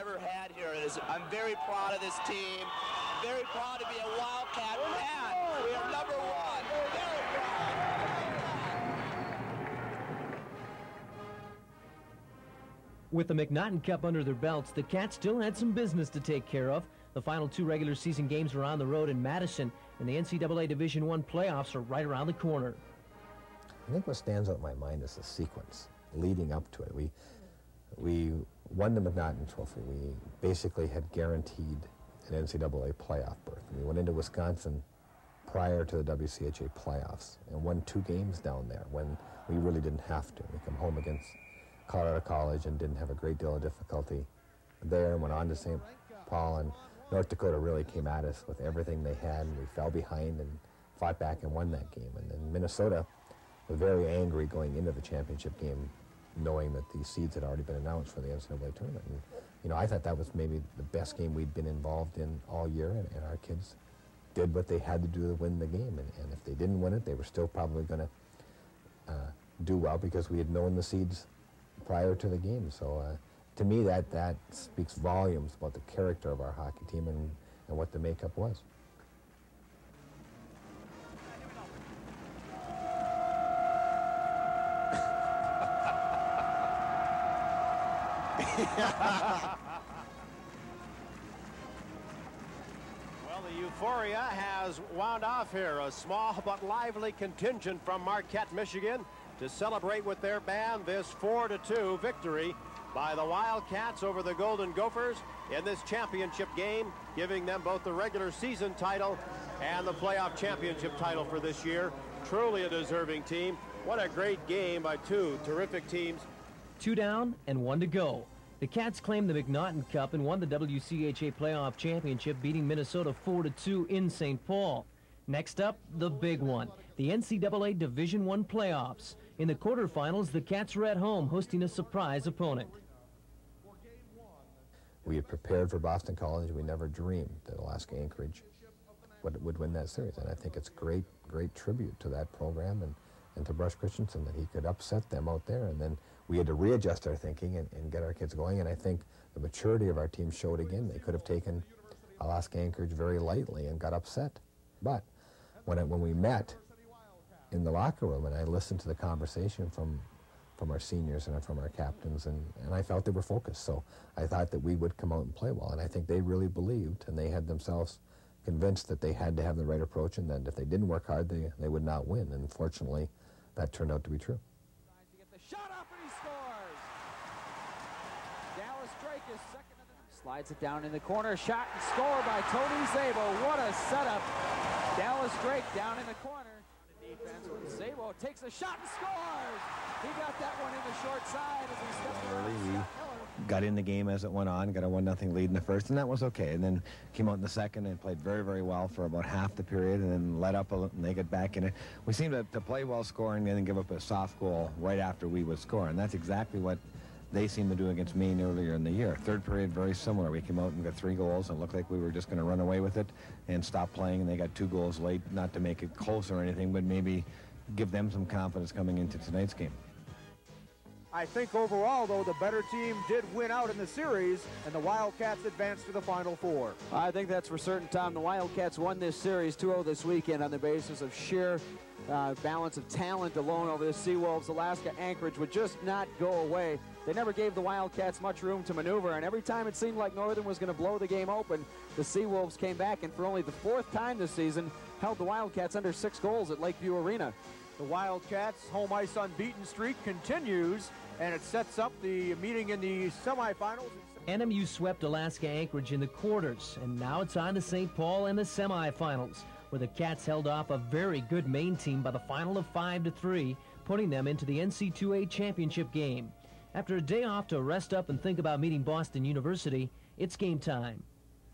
ever had here. I'm very proud of this team. Very proud to be a Wildcat fan. We are number one. Very proud. With the McNaughton Cup under their belts, the Cats still had some business to take care of. The final 2 regular season games were on the road in Madison, and the NCAA Division I playoffs are right around the corner. I think what stands out in my mind is the sequence leading up to it. We won the McNaughton Trophy. We basically had guaranteed an NCAA playoff berth. We went into Wisconsin prior to the WCHA playoffs and won 2 games down there when we really didn't have to. We come home against Colorado College and didn't have a great deal of difficulty there, and went on to St. Paul, and North Dakota really came at us with everything they had, and we fell behind and fought back and won that game. And then Minnesota was very angry going into the championship game, knowing that the seeds had already been announced for the NCAA tournament. And, you know, I thought that was maybe the best game we'd been involved in all year, and our kids did what they had to do to win the game. And if they didn't win it, they were still probably going to do well because we had known the seeds prior to the game. So to me, that speaks volumes about the character of our hockey team and what the makeup was. Well, the euphoria has wound off here. A small but lively contingent from Marquette, Michigan, to celebrate with their band this 4-2 victory by the Wildcats over the Golden Gophers in this championship game, giving them both the regular season title and the playoff championship title for this year. Truly a deserving team. What a great game by 2 terrific teams. 2 down and 1 to go. The Cats claimed the McNaughton Cup and won the WCHA playoff championship, beating Minnesota 4-2 in St. Paul. Next up, the big one, the NCAA Division I playoffs. In the quarterfinals, the Cats were at home hosting a surprise opponent. We had prepared for Boston College. We never dreamed that Alaska Anchorage would win that series. And I think it's great tribute to that program and to Bruce Christensen that he could upset them out there. And then we had to readjust our thinking and get our kids going. And I think the maturity of our team showed again. They could have taken Alaska Anchorage very lightly and got upset. But when we met in the locker room and I listened to the conversation from our seniors and from our captains, and I felt they were focused. So I thought that we would come out and play well, and I think they really believed, and they had themselves convinced that they had to have the right approach, and that if they didn't work hard, they would not win. And fortunately, that turned out to be true. Trying to get the shot off, and he scores. Dallas Drake is second of the... Slides it down in the corner, shot and score by Tony Szabo. What a setup. Dallas Drake down in the corner. Defense with Szabo takes a shot and scores. He got that one in the short side as he stepped early. We got in the game as it went on, got a 1-0 lead in the first, and that was okay. And then came out in the second and played very, very well for about half the period, and then let up a little, and they get back in it. We seemed to play well scoring and then give up a soft goal right after we would score, and that's exactly what they seemed to do against Maine earlier in the year. Third period, very similar. We came out and got 3 goals, and it looked like we were just going to run away with it and stop playing, and they got 2 goals late, not to make it close or anything, but maybe give them some confidence coming into tonight's game. I think overall, though, the better team did win out in the series, and the Wildcats advanced to the Final Four. I think that's for certain, Tom. The Wildcats won this series 2-0 this weekend on the basis of sheer balance of talent alone over the Seawolves. Alaska Anchorage would just not go away. They never gave the Wildcats much room to maneuver, and every time it seemed like Northern was going to blow the game open, the Seawolves came back, and for only the 4th time this season, held the Wildcats under 6 goals at Lakeview Arena. The Wildcats' home ice unbeaten streak continues, and it sets up the meeting in the semifinals. NMU swept Alaska Anchorage in the quarters, and now it's on to St. Paul in the semifinals, where the Cats held off a very good Maine team by the final of 5-3, putting them into the NCAA Championship game. After a day off to rest up and think about meeting Boston University, it's game time.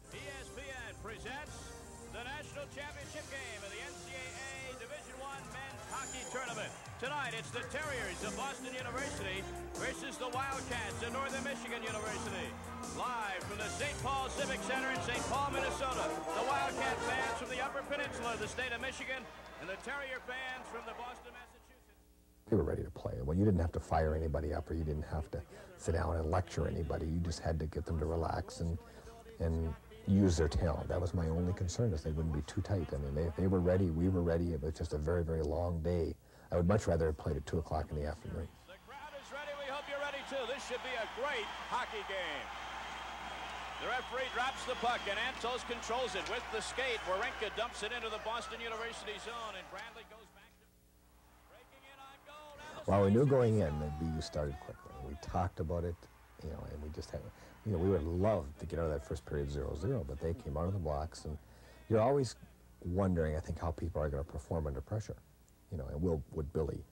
ESPN presents the National Championship game of the NCAA Division I Men's Hockey Tournament. Tonight, it's the Terriers of Boston University versus the Wildcats of Northern Michigan University. Live from the St. Paul Civic Center in St. Paul, Minnesota, the Wildcat fans from the Upper Peninsula of the state of Michigan and the Terrier fans from the Boston, Massachusetts. they were ready to play. When you didn't have to fire anybody up or you didn't have to sit down and lecture anybody, you just had to get them to relax and use their talent. That was my only concern, is they wouldn't be too tight. I mean, they were ready, we were ready. It was just a very, very long day. I would much rather have played at 2 o'clock in the afternoon. The crowd is ready. We hope you're ready too. This should be a great hockey game. The referee drops the puck, and Antos controls it with the skate. Wawrinka dumps it into the Boston University zone, and Bradley goes back to breaking in on goal. Well, we knew going in that BU started quickly. We talked about it, you know, and we just had, you know, we would love to get out of that first period 0-0, but they came out of the blocks, and you're always wondering, I think, how people are going to perform under pressure, you know, and would Billy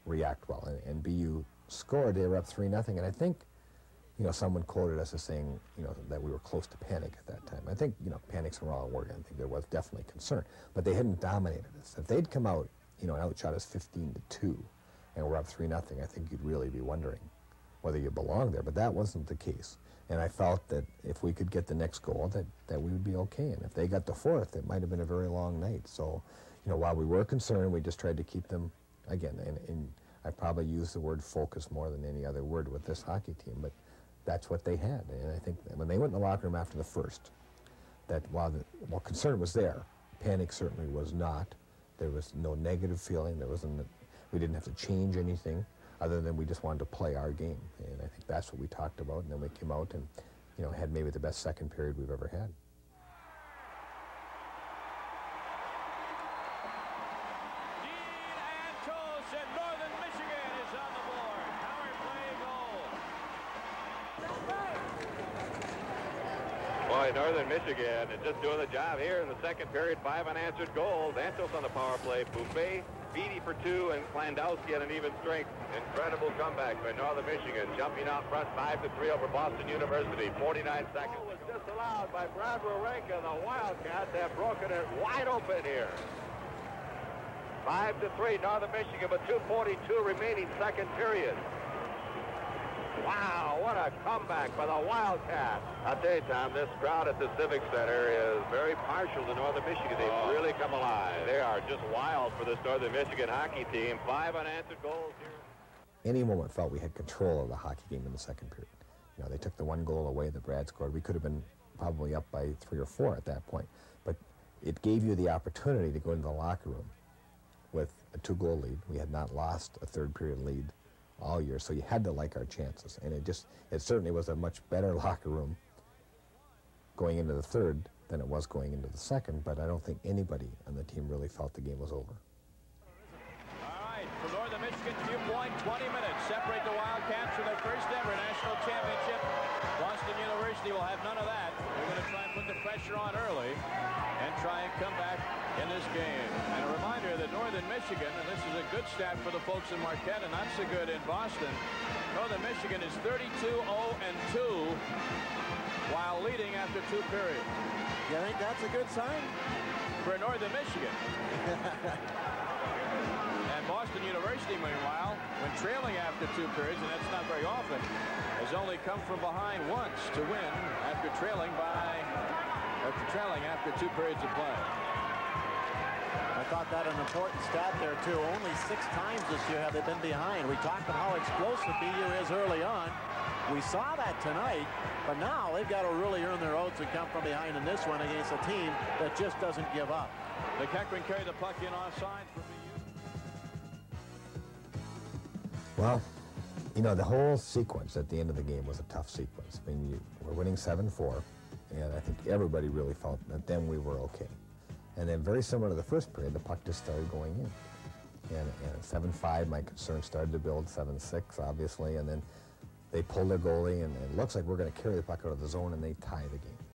react well? And BU scored. They were up 3-0, and I think, you know, someone quoted us as saying, you know, that we were close to panic at that time. I think, you know, panic's a wrong word. I think there was definitely concern, but they hadn't dominated us. If they'd come out, you know, and outshot us 15-2, and we're up 3-0, I think you'd really be wondering whether you belong there. But that wasn't the case, and I felt that if we could get the next goal, that we would be okay. And if they got the fourth, it might have been a very long night. So, you know, while we were concerned, we just tried to keep them again. And I probably use the word focus more than any other word with this hockey team, but that's what they had. And I think that when they went in the locker room after the first, that while concern was there, panic certainly was not. There was no negative feeling. We didn't have to change anything other than we just wanted to play our game. And I think that's what we talked about. And then we came out and, you know, had maybe the best second period we've ever had. Northern Michigan is on the board. Power play goal. Boy, Northern Michigan is just doing the job here in the second period. 5 unanswered goals. Antos on the power play. Buffet, Beatty for 2, and Klandowski at an even strength. Incredible comeback by Northern Michigan, jumping out front 5-3 over Boston University. 49 seconds. Was disallowed by Brad Wawrinka. The Wildcats have broken it wide open here. 5-3 Northern Michigan, with 2:42 remaining second period. Wow, what a comeback by the Wildcats. I'll tell you, Tom, this crowd at the Civic Center is very partial to Northern Michigan. They've really come alive. They are just wild for this Northern Michigan hockey team. 5 unanswered goals here. Any moment felt we had control of the hockey game in the second period. You know, they took the 1 goal away that Brad scored. We could have been probably up by 3 or 4 at that point. But it gave you the opportunity to go into the locker room with a 2-goal lead. We had not lost a third period lead all year, so you had to like our chances. And it certainly was a much better locker room going into the third than it was going into the second, but I don't think anybody on the team really felt the game was over. All right, from Northern Michigan's viewpoint, 20 minutes separate the Wildcats from their first ever national championship. Boston University will have none of that. They're going to try and put the pressure on early and try and come back in this game. And a reminder that Northern Michigan, and this is a good stat for the folks in Marquette and not so good in Boston, Northern Michigan is 32-0-2 while leading after 2 periods. You think that's a good sign? For Northern Michigan. And Boston University, meanwhile, when trailing after 2 periods, and that's not very often, has only come from behind once to win after trailing after 2 periods of play. I thought that an important stat there, too. Only 6 times this year have they been behind. We talked about how explosive BU is early on. We saw that tonight, but now they've got to really earn their oats and come from behind in this one against a team that just doesn't give up. The Keckman carried the puck in offside for BU. Well, you know, the whole sequence at the end of the game was a tough sequence. I mean, we're winning 7-4, and I think everybody really felt that then we were okay. And then very similar to the first period, the puck just started going in. And at 7-5, my concern started to build. 7-6, obviously, and then they pulled their goalie, and it looks like we're going to carry the puck out of the zone, and they tie the game.